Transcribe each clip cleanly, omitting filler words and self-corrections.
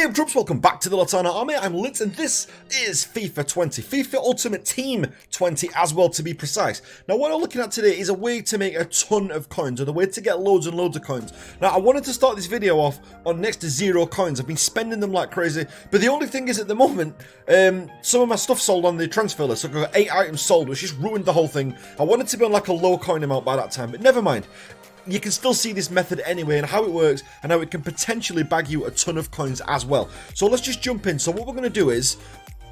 Hey troops, welcome back to the Litanah Army. I'm Lit and this is FIFA 20. FIFA Ultimate Team 20 as well, to be precise. Now what I'm looking at today is a way to make a ton of coins, or the way to get loads and loads of coins. Now I wanted to start this video off on next to 0 coins. I've been spending them like crazy, but the only thing is at the moment, some of my stuff sold on the transfer list. So I've got 8 items sold, which just ruined the whole thing. I wanted to be on like a low coin amount by that time, but never mind. You can still see this method anyway and how it works and how it can potentially bag you a ton of coins as well. So let's just jump in. So what we're going to do is,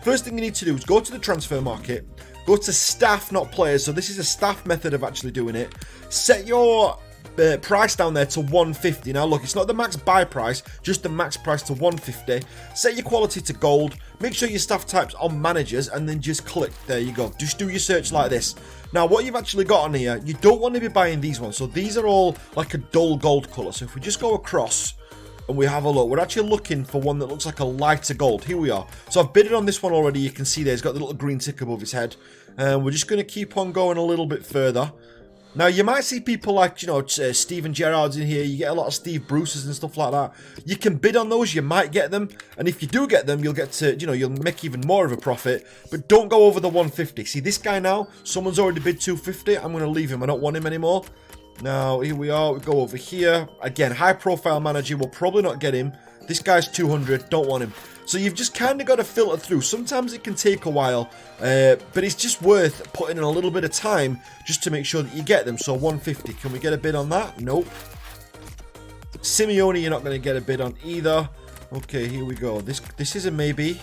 first thing you need to do is go to the transfer market, go to staff, not players. So this is a staff method of actually doing it. Set your price down there to 150. Now look, it's not the max buy price, just the max price to 150. Set your quality to gold. Make sure your staff type's on managers and then just click. There you go. Just do your search like this. Now what you've actually got on here, you don't want to be buying these ones. So these are all like a dull gold color. So if we just go across and we have a look, we're actually looking for one that looks like a lighter gold. Here we are. So I've bidded on this one already. You can see there, he's got the little green tick above his head. And we're just going to keep on going a little bit further. Now, you might see people like, you know, Steven Gerrard's in here. You get a lot of Steve Bruce's and stuff like that. You can bid on those. You might get them. And if you do get them, you'll get to, you know, you'll make even more of a profit. But don't go over the 150. See, this guy now, someone's already bid 250. I'm going to leave him. I don't want him anymore. Now, here we are. We go over here. Again, high-profile manager. We'll probably not get him. This guy's 200. Don't want him. So you've just kind of got to filter through. Sometimes it can take a while, but it's just worth putting in a little bit of time just to make sure that you get them. So 150, can we get a bid on that? Nope. Simeone, you're not going to get a bid on either. Okay, here we go. This is a maybe.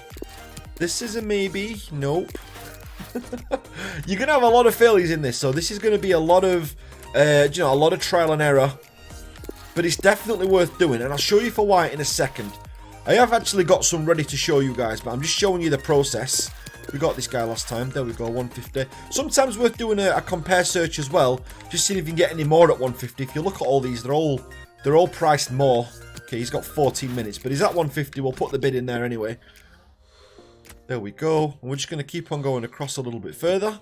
This is a maybe. Nope. You're going to have a lot of failures in this, so this is going to be a lot of, you know, a lot of trial and error. But it's definitely worth doing, and I'll show you for why in a second. I have actually got some ready to show you guys, but I'm just showing you the process. We got this guy last time. There we go, 150. Sometimes worth doing a compare search as well, just seeing if you can get any more at 150. If you look at all these, they're all priced more. Okay, he's got 14 minutes, but he's at 150. We'll put the bid in there anyway. There we go. And we're just going to keep on going across a little bit further.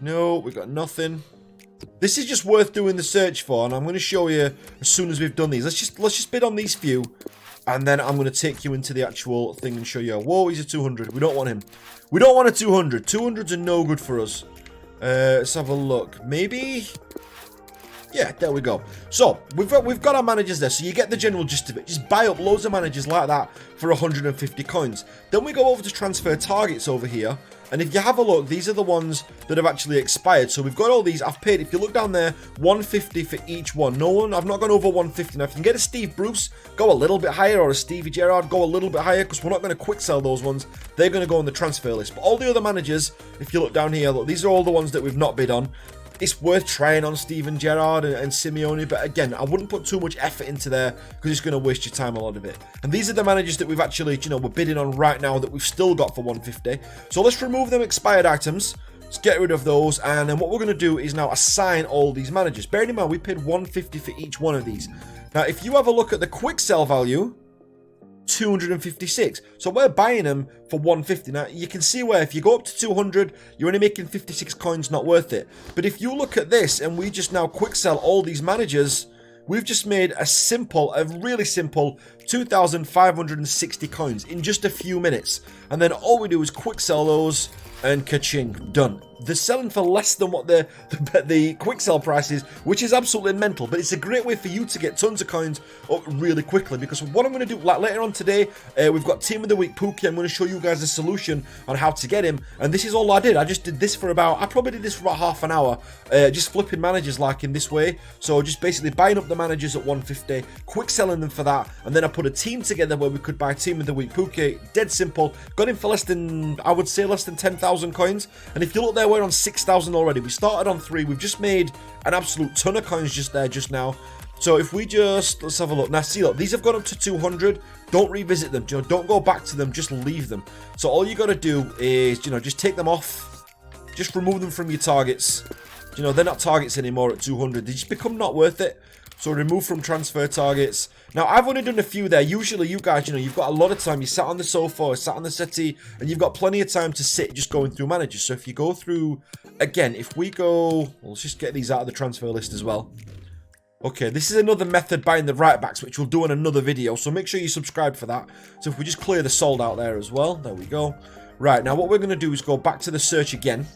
No, we got nothing. This is just worth doing the search for, and I'm going to show you as soon as we've done these. Let's just bid on these few, and then I'm going to take you into the actual thing and show you. Whoa, he's a 200. We don't want him. We don't want a 200. 200s are no good for us. Let's have a look. Maybe. Yeah, there we go. So we've got our managers there, so you get the general gist of it. Just buy up loads of managers like that for 150 coins. Then we go over to transfer targets over here. And if you have a look, these are the ones that have actually expired. So we've got all these. I've paid, if you look down there, 150 for each one. I've not gone over 150. Now, if you can get a Steve Bruce, go a little bit higher, or a Stevie Gerrard, go a little bit higher, because we're not going to quick sell those ones. They're going to go on the transfer list. But all the other managers, if you look down here, look, these are all the ones that we've not bid on. It's worth trying on Steven Gerrard and Simeone, but again, I wouldn't put too much effort into there because it's going to waste your time, a lot of it. And these are the managers that we've actually, you know, we're bidding on right now that we've still got for 150. So let's remove them expired items. Let's get rid of those, and then what we're going to do is now assign all these managers. Bearing in mind, we paid 150 for each one of these. Now, if you have a look at the quick sell value, 256. So we're buying them for 150. Now you can see where if you go up to 200, you're only making 56 coins, not worth it. But if you look at this and we just now quick sell all these managers, we've just made a really simple 2,560 coins in just a few minutes. And then all we do is quick sell those and ka-ching, done. They're selling for less than what the quick sell price is, which is absolutely mental, but it's a great way for you to get tons of coins up really quickly, because what I'm going to do, like later on today, we've got Team of the Week Pookie. I'm going to show you guys a solution on how to get him, and this is all I did. I just did this for I probably did this for about half an hour, just flipping managers like in this way. So just basically buying up the managers at 150, quick selling them for that, and then I put a team together where we could buy Team of the Week Pookie. Dead simple. Got him for less than, I would say, less than 10,000 coins, and if you look there, we're on 6,000 already. We started on 3. We've just made an absolute ton of coins just now. So if we just, let's have a look. Now see, look, these have gone up to 200. Don't revisit them. You know, don't go back to them. Just leave them. So all you got to do is, you know, just take them off. Just remove them from your targets. You know, they're not targets anymore at 200. They just become not worth it. So remove from transfer targets. Now, I've only done a few there. Usually, you guys, you know, you've got a lot of time. You sat on the sofa or sat on the settee, and you've got plenty of time to sit just going through managers. So if you go through, again, if we go, let's just get these out of the transfer list as well. Okay, this is another method buying the right backs, which we'll do in another video, so make sure you subscribe for that. So if we just clear the sold out there as well, there we go. Right, now what we're going to do is go back to the search again.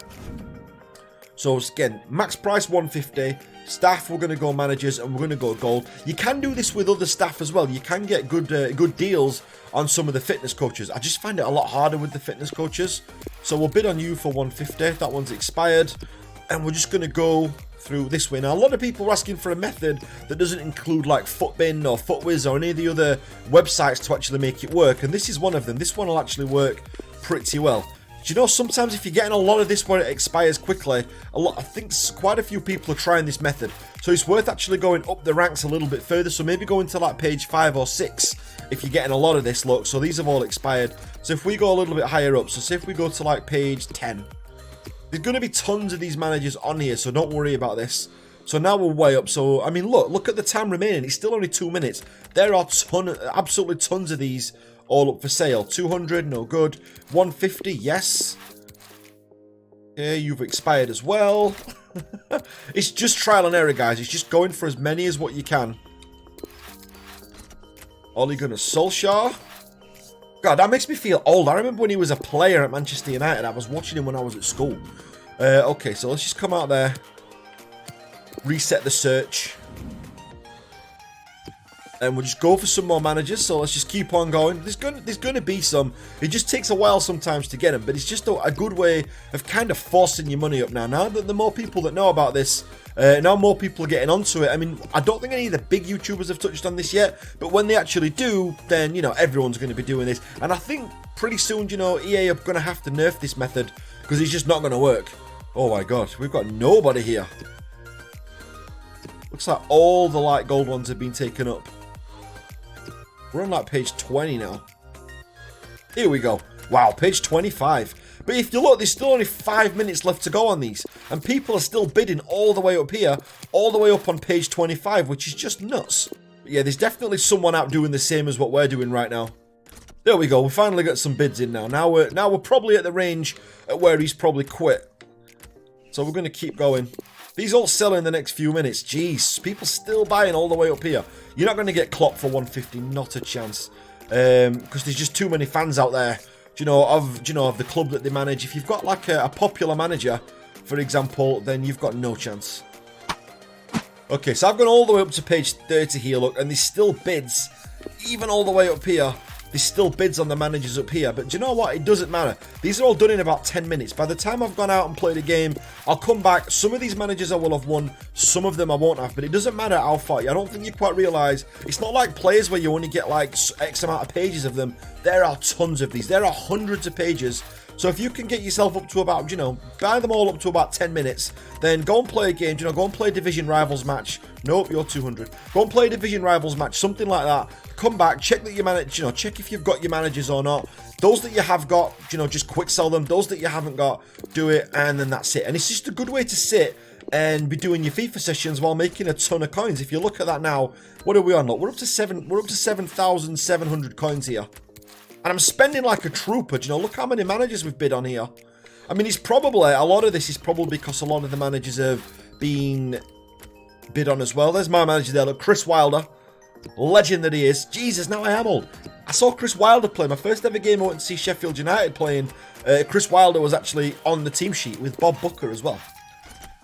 So again, max price 150, staff we're going to go managers, and we're going to go gold. You can do this with other staff as well. You can get good deals on some of the fitness coaches. I just find it a lot harder with the fitness coaches. So we'll bid on you for 150, that one's expired. And we're just going to go through this way. Now, a lot of people are asking for a method that doesn't include like Footbin or Footwiz or any of the other websites to actually make it work. And this is one of them. This one will actually work pretty well. Do you know, sometimes if you're getting a lot of this where it expires quickly, I think quite a few people are trying this method. So it's worth actually going up the ranks a little bit further. So maybe going to like page 5 or 6 if you're getting a lot of this. Look, so these have all expired. So if we go a little bit higher up, so say if we go to like page 10, there's going to be tons of these managers on here, so don't worry about this. So now we're way up. So, I mean, look at the time remaining. It's still only 2 minutes. There are absolutely tons of these all up for sale. 200, no good. 150, yes. Okay, you've expired as well. It's just trial and error, guys. It's just going for as many as what you can. Ole Gunnar Solskjaer. God, that makes me feel old. I remember when he was a player at Manchester United. I was watching him when I was at school. Okay, so let's just come out there. Reset the search. And we'll just go for some more managers. So let's just keep on going. There's going to be some. It just takes a while sometimes to get them. But it's just a good way of kind of forcing your money up now. Now that the more people that know about this, now more people are getting onto it. I mean, I don't think any of the big YouTubers have touched on this yet. But when they actually do, then, you know, everyone's going to be doing this. And I think pretty soon, you know, EA are going to have to nerf this method. Because it's just not going to work. Oh my god, we've got nobody here. Looks like all the light gold ones have been taken up. We're on like page 20 now. Here we go. Wow, page 25. But if you look, there's still only 5 minutes left to go on these. And people are still bidding all the way up here, all the way up on page 25, which is just nuts. But yeah, there's definitely someone out doing the same as what we're doing right now. There we go. We finally got some bids in now. Now we're probably at the range at where he's probably quit. So we're going to keep going. These all sell in the next few minutes. Jeez, people still buying all the way up here. You're not going to get Klopp for 150, not a chance. Because there's just too many fans out there, of the club that they manage. If you've got like a popular manager, for example, then you've got no chance. Okay, so I've gone all the way up to page 30 here, look, and there's still bids, even all the way up here. There's still bids on the managers up here, but do you know what? It doesn't matter. These are all done in about 10 minutes. By the time I've gone out and played a game, I'll come back. Some of these managers I will have won, some of them I won't have, but it doesn't matter how far. I don't think you quite realise. It's not like players where you only get like X amount of pages of them. There are tons of these. There are hundreds of pages. So if you can get yourself up to about, buy them all up to about 10 minutes, then go and play a game, go and play a Division Rivals match. Nope, you're 200. Go and play a Division Rivals match, something like that. Come back, check that you manage, check if you've got your managers or not. Those that you have got, just quick sell them. Those that you haven't got, do it, and then that's it. And it's just a good way to sit and be doing your FIFA sessions while making a ton of coins. If you look at that now, what are we on? Look, we're up to 7,700 coins here. And I'm spending like a trooper. Look how many managers we've bid on here. I mean, it's probably, a lot of this is probably because a lot of the managers have been bid on as well. There's my manager there, look, Chris Wilder. Legend that he is. Jesus, now I am old. I saw Chris Wilder play. My first ever game I went to see Sheffield United playing. Chris Wilder was actually on the team sheet with Bob Booker as well.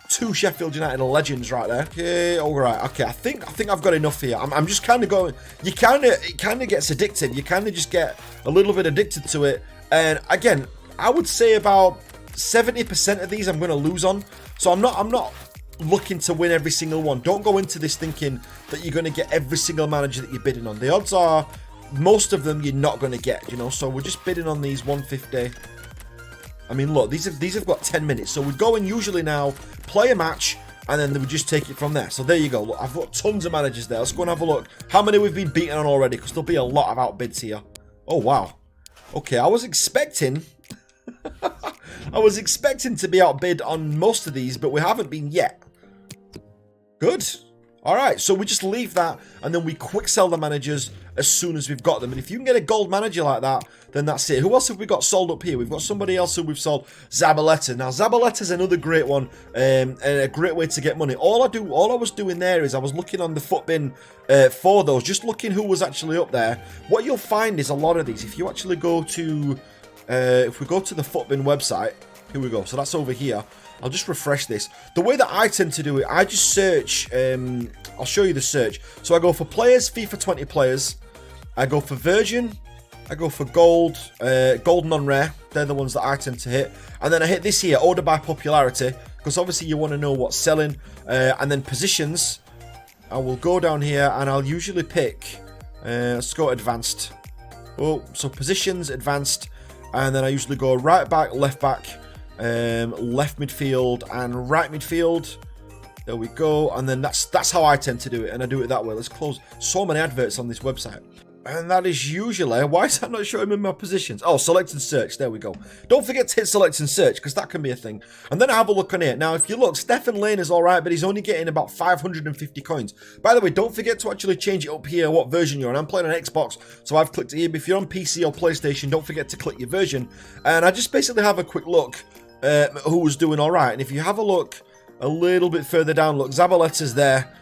2 Sheffield United legends right there. Okay, all right. Okay, I think I've got enough here. I'm just kind of going. It kind of gets addictive. You kind of just get a little bit addicted to it. And again, I would say about 70% of these I'm going to lose on. So I'm not looking to win every single one. Don't go into this thinking that you're going to get every single manager that you're bidding on. The odds are most of them you're not going to get. So we're just bidding on these 150. I mean, look, these have got 10 minutes. So we'd go in usually now, play a match, and then we just take it from there. So there you go. Look, I've got tons of managers there. Let's go and have a look. How many we've been beaten on already? Because there'll be a lot of outbids here. Oh, wow. Okay, I was expecting... I was expecting to be outbid on most of these, but we haven't been yet. Good. Alright, so we just leave that, and then we quick sell the managers as soon as we've got them. And if you can get a gold manager like that, then that's it. Who else have we got sold up here? We've got somebody else who we've sold, Zabaleta. Now, Zabaleta's another great one, and a great way to get money. All I was doing there is I was looking on the foot bin for those, just looking who was actually up there. What you'll find is a lot of these, if you actually go to, if we go to the foot bin website, here we go, so that's over here. I'll just refresh this. The way that I tend to do it, I just search, I'll show you the search. So I go for players, FIFA 20 players. I go for version. I go for gold, gold non-rare. They're the ones that I tend to hit. And then I hit this here, order by popularity, because obviously you want to know what's selling. And then positions, I will go down here and I'll usually pick, let's go advanced. Oh, so positions, advanced. And then I usually go right back, left back, left midfield and right midfield. There we go. And then that's how I tend to do it, and I do it that way. Let's close so many adverts on this website. And that is usually, why is that not showing me my positions? Oh, select and search, there we go. Don't forget to hit select and search, because that can be a thing. And then I have a look on here. Now, if you look, Stephen Lane is alright, but he's only getting about 550 coins. By the way, don't forget to actually change it up here, what version you're on. I'm playing on Xbox, so I've clicked it here. But if you're on PC or PlayStation, don't forget to click your version. And I just basically have a quick look who was doing alright. And if you have a look a little bit further down, look, Zabaleta's there.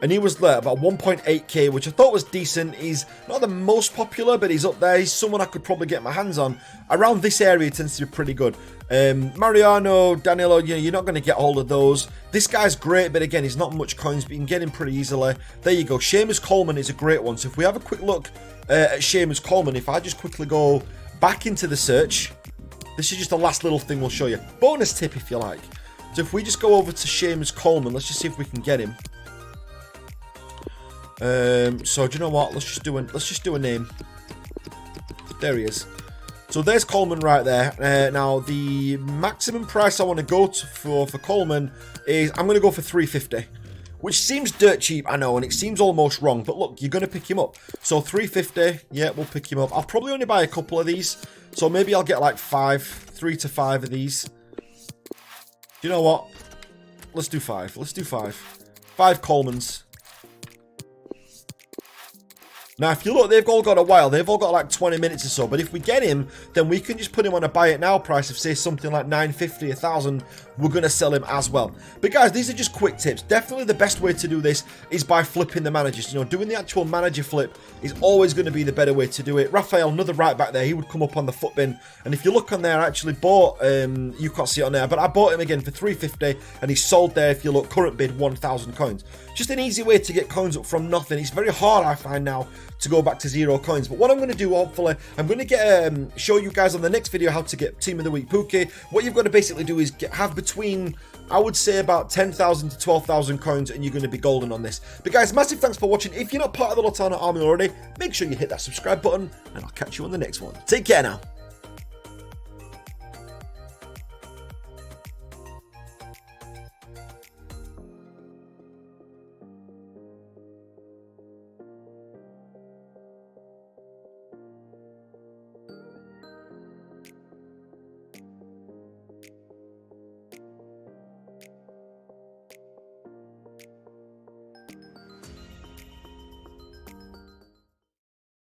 And he was there, about 1.8k, which I thought was decent. He's not the most popular, but he's up there. He's someone I could probably get my hands on. Around this area, it tends to be pretty good. Mariano, Danilo, you know, you're not going to get hold of those. This guy's great, but again, he's not much coins, but you can get him pretty easily. There you go. Sheamus Coleman is a great one. So if we have a quick look at Sheamus Coleman, if I just quickly go back into the search, this is just the last little thing we'll show you. Bonus tip, if you like. So if we just go over to Sheamus Coleman, let's just see if we can get him. So do you know what? Let's just do a name. There he is. So there's Coleman right there. Now the maximum price I want to go to for Coleman is I'm going to go for 350, which seems dirt cheap, I know, and it seems almost wrong. But look, you're going to pick him up. So 350, yeah, we'll pick him up. I'll probably only buy a couple of these, so maybe I'll get like 3 to 5 of these. Do you know what? Let's do 5. Let's do 5. 5 Colemans. Now, if you look, they've all got a while. They've all got like 20 minutes or so. But if we get him, then we can just put him on a buy it now price of, say, something like 950, 1,000. We're going to sell him as well. But guys, these are just quick tips. Definitely the best way to do this is by flipping the managers. You know, doing the actual manager flip is always going to be the better way to do it. Raphael, another right back there, he would come up on the foot bin. And if you look on there, I actually bought, you can't see it on there, but I bought him again for 350, and he sold there, if you look, current bid 1,000 coins. Just an easy way to get coins up from nothing. It's very hard, I find now, to go back to 0 coins. But what I'm going to do, hopefully, I'm going to get show you guys on the next video how to get Team of the Week Pookie. What you've got to basically do is have between, I would say, about 10,000 to 12,000 coins, and you're going to be golden on this. But guys, massive thanks for watching. If you're not part of the Litanah Army already, make sure you hit that subscribe button, and I'll catch you on the next one. Take care now.